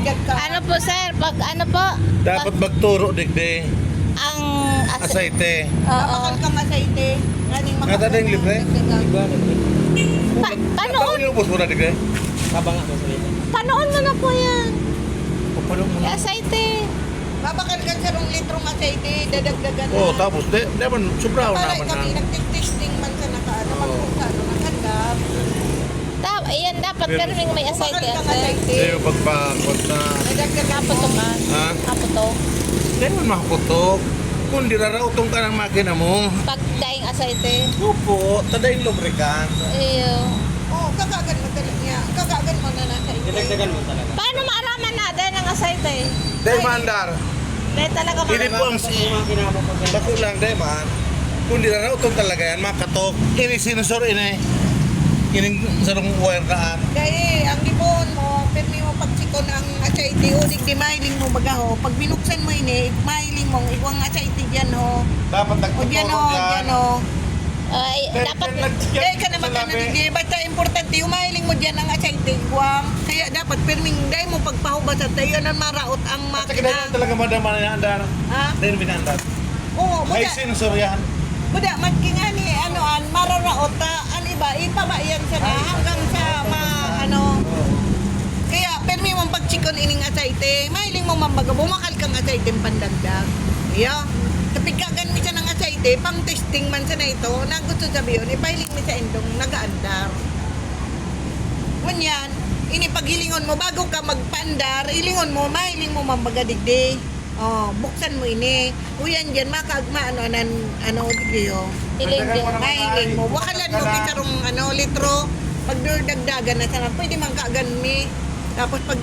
Dagdag ka. Ano po sir? Pag ano po? Dapat magturo digde. Ang Aceite. Mabakal kang aceite. Ganing Nga tadeng libre? Panoon. Ano yung ubos mo na digde? Kabanga mo sa ito. Panoon mo na po yan. Pupulong mo na. Aceite. Babakal ka sa rong litrong aceite, dadagdagan Oh, tapos di man sobraw para naman kami na. nagtitesting man sa nakaano, kung sa ano nakandap. Ayan dapat pero may aceite Babakal yan kang sir. aceite. Yung pagpakot na. Dadagdagan Apo to mo. ka. Ha? Apo to. Di man makutok. Kung di rarautong ka ng makina mo. Pag daing aceite. Opo, tadaing lubricant. Iyo. Oh, kakagan mo talaga niya. Kakagan mo na na sa Dinagdagan mo talaga. Paano maaraman natin ang aceite? Dahil mandar. Dahil talaga Hindi po ang Yung mga kinamo pag bako lang dahil man. Kung di rarautong talaga yan, makatok. Ini sinusor ini. Kining sarong wire kaan. Dahil ang libon mo, permi mo pagsikon ang aceite o di mahiling mo bagaho. Pag binuksan mo ini, mahiling mo iwang aceite diyan ho. Dapat O diyan ho, diyan ho. ay dapat Dahil ka naman ka nadigdi, basta importante yung mahiling mo diyan ang aceite iwang. Kaya dapat perming dahil mo pagpahubasan tayo yan maraot ang At saka dahil makina. talaga madama na andar. Ha? Dahil binandar. Oo, May buda. sensor yan. Buda, magkingani, anoan, mararaot ta, ano iba, ipabayan siya na hanggang sa ano. Kaya, permi mong pagchikon ining aceite, mahiling mo mambaga, bumakal kang aceite pandagdag. Iya. Kapag kagan mi siya ng aceite, pang testing man siya na ito, na gusto sabi yun, ipahiling mi sa indong nagaandar. Kunyan, ini paghilingon mo, bago ka magpandar, ilingon mo, mahiling mo mambaga digdi. Oh, buksan mo ini. Uyan dyan, makagma, ano, digdi oh. iling din. Mahiling mo. Wakalan mo kitarong litro. Pag dagdagan na sana, pwede man kaagan mi. Tapos pag